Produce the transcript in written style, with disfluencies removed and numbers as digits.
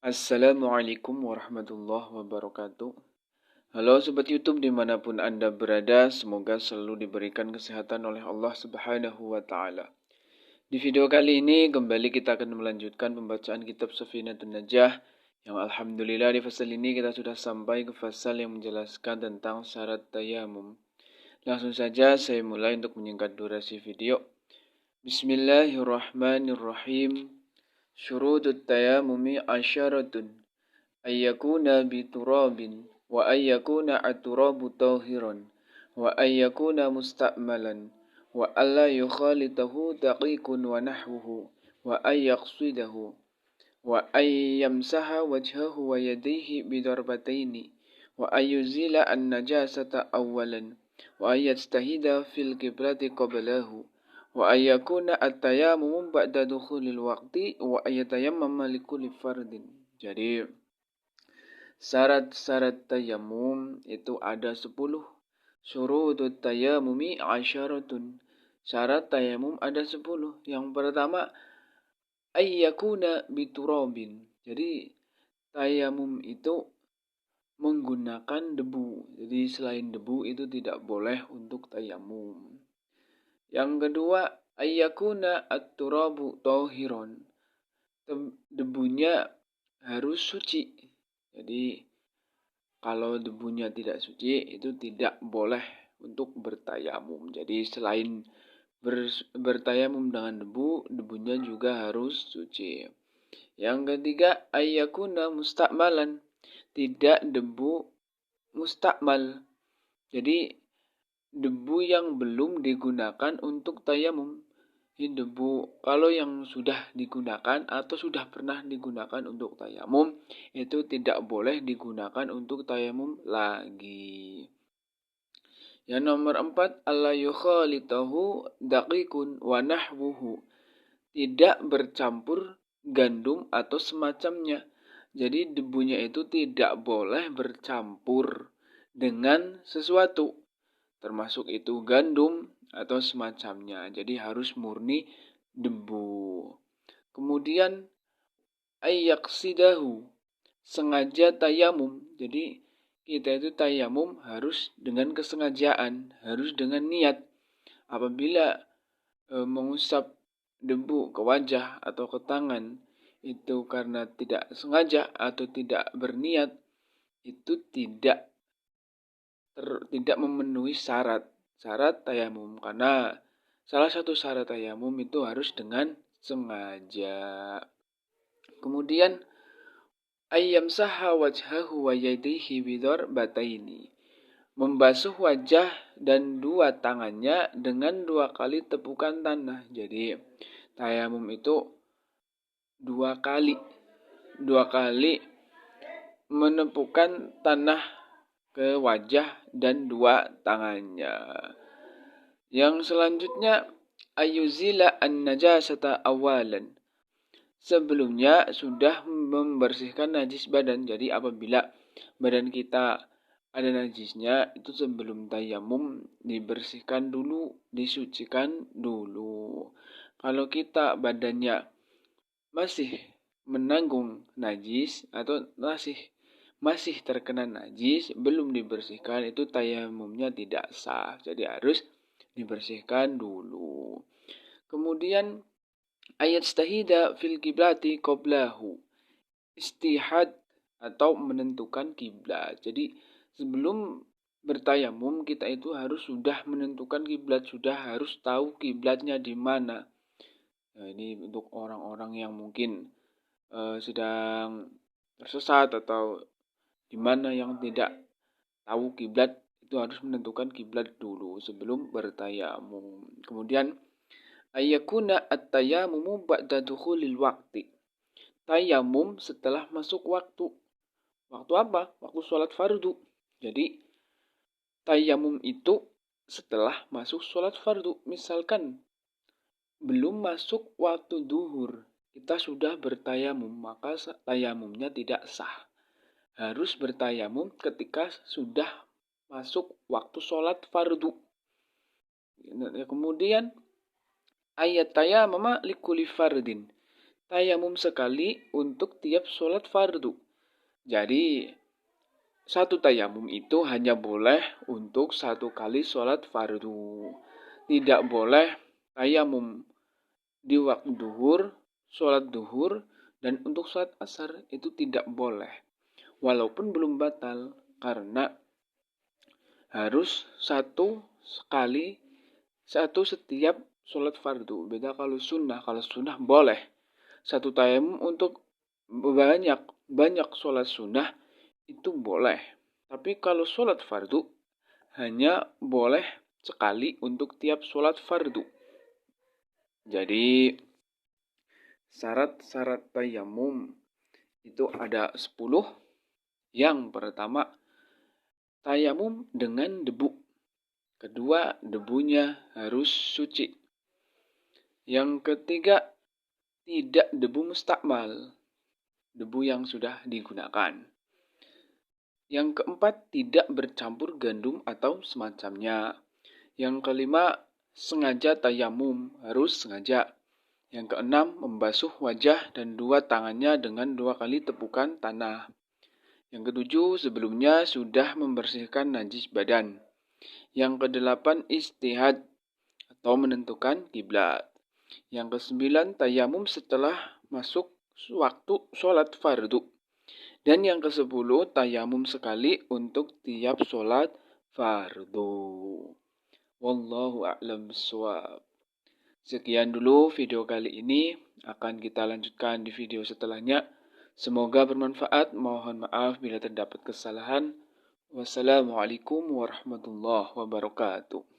Assalamualaikum warahmatullahi wabarakatuh. Halo Sobat YouTube dimanapun Anda berada, semoga selalu diberikan kesehatan oleh Allah Subhanahu wa Ta'ala. Di video kali ini kembali kita akan melanjutkan pembacaan kitab Safinatun Najah, yang alhamdulillah di fasal ini kita sudah sampai ke fasal yang menjelaskan tentang syarat tayamum. Langsung saja saya mulai untuk menyingkat durasi video. Bismillahirrahmanirrahim. Syurutut tayamumi asyaratun. Ayyakuna biturabin wa ayyakuna aturabu tahiran wa ayyakuna musta'malan wa alla yukhalitahu daqiqun wa nahwuhu wa ayyaqsidahu wa ayyamsaha wajhahu wa yadayhi bidarbataini wa ayyuzila an-najasata awwalan wa ayyajtahida fil qiblati qablahu wa ayyakuna at-tayammum ba'da dukhulil waqti wa ayyatayammama likulli fardin. Jadi syarat-syarat tayamum itu ada 10. Syurutut tayamumi asyaratun. Syarat tayamum ada 10. Yang pertama, ayyakuna biturabin. Jadi tayamum itu menggunakan debu. Jadi selain debu itu tidak boleh untuk tayamum. Yang kedua, ayyakuna at-turabu tahiron. Debunya harus suci. Jadi kalau debunya tidak suci itu tidak boleh untuk bertayamum. Jadi selain bertayamum dengan debu, debunya juga harus suci. Yang ketiga, ayyakuna musta'malan. Tidak debu mustakmal. Jadi debu yang belum digunakan untuk tayamum. Ini debu kalau yang sudah digunakan atau sudah pernah digunakan untuk tayamum itu tidak boleh digunakan untuk tayamum lagi. Yang nomor 4, alla yukhalitahu daqiqun wa nahwuhu. Tidak bercampur gandum atau semacamnya. Jadi debunya itu tidak boleh bercampur dengan sesuatu, termasuk itu gandum atau semacamnya. Jadi harus murni debu. Kemudian ayyaqsidahu, sengaja tayamum. Jadi kita itu tayamum harus dengan kesengajaan, harus dengan niat. Apabila mengusap debu ke wajah atau ke tangan itu karena tidak sengaja atau tidak berniat, itu tidak memenuhi syarat tayamum, karena salah satu syarat tayamum itu harus dengan sengaja. Kemudian ayyamsaha wajhahu wa yadayhi bidarbataini, membasuh wajah dan dua tangannya dengan 2 kali tepukan tanah. Jadi tayamum itu 2 kali menepukkan tanah ke wajah dan 2 tangannya. Yang selanjutnya, ayyuzila an-najasata awalan. Sebelumnya sudah membersihkan najis badan. Jadi apabila badan kita ada najisnya, itu sebelum tayamum dibersihkan dulu, disucikan dulu. Kalau kita badannya masih menanggung najis atau masih terkena najis, belum dibersihkan, itu tayamumnya tidak sah. Jadi harus dibersihkan dulu. Kemudian ayat stahida fil kiblati qablahu. Istihad atau menentukan kiblat. Jadi sebelum bertayamum kita itu harus sudah menentukan kiblat, sudah harus tahu kiblatnya di mana. Nah, ini untuk orang-orang yang mungkin sedang tersesat atau di mana yang tidak tahu kiblat, itu harus menentukan kiblat dulu sebelum bertayamum. Kemudian ayyakuna at-tayammumu ba'da dukhulil waqti. Tayamum setelah masuk waktu. Waktu apa? Waktu sholat fardu. Jadi tayamum itu setelah masuk sholat fardu. Misalkan belum masuk waktu duhur, kita sudah bertayamum, maka tayamumnya tidak sah. Harus bertayamum ketika sudah masuk waktu sholat fardu. Kemudian ayat tayamama likulli fardin. tayamum sekali untuk tiap sholat fardu. Jadi, satu tayamum itu hanya boleh untuk satu kali sholat fardu. Tidak boleh tayamum di waktu duhur, sholat duhur, dan untuk sholat asar itu tidak boleh. Walaupun belum batal, karena harus satu setiap sholat fardu. Beda kalau sunnah boleh. Satu tayamum untuk banyak sholat sunnah itu boleh. Tapi kalau sholat fardu hanya boleh sekali untuk tiap sholat fardu. Jadi syarat-syarat tayamum itu ada 10. Yang pertama, tayamum dengan debu. Kedua, debunya harus suci. Yang ketiga, tidak debu mustakmal, debu yang sudah digunakan. Yang keempat, tidak bercampur gandum atau semacamnya. Yang kelima, sengaja tayamum, harus sengaja. Yang keenam, membasuh wajah dan 2 tangannya dengan 2 kali tepukan tanah. Yang ketujuh, sebelumnya sudah membersihkan najis badan. Yang kedelapan, istihad atau menentukan kiblat. Yang kesembilan, tayamum setelah masuk waktu sholat fardu. Dan yang ke-10, tayamum sekali untuk tiap sholat fardu. Wallahu a'lam bishawab. Sekian dulu video kali ini. Akan kita lanjutkan di video setelahnya. Semoga bermanfaat. Mohon maaf bila terdapat kesalahan. Wassalamualaikum warahmatullahi wabarakatuh.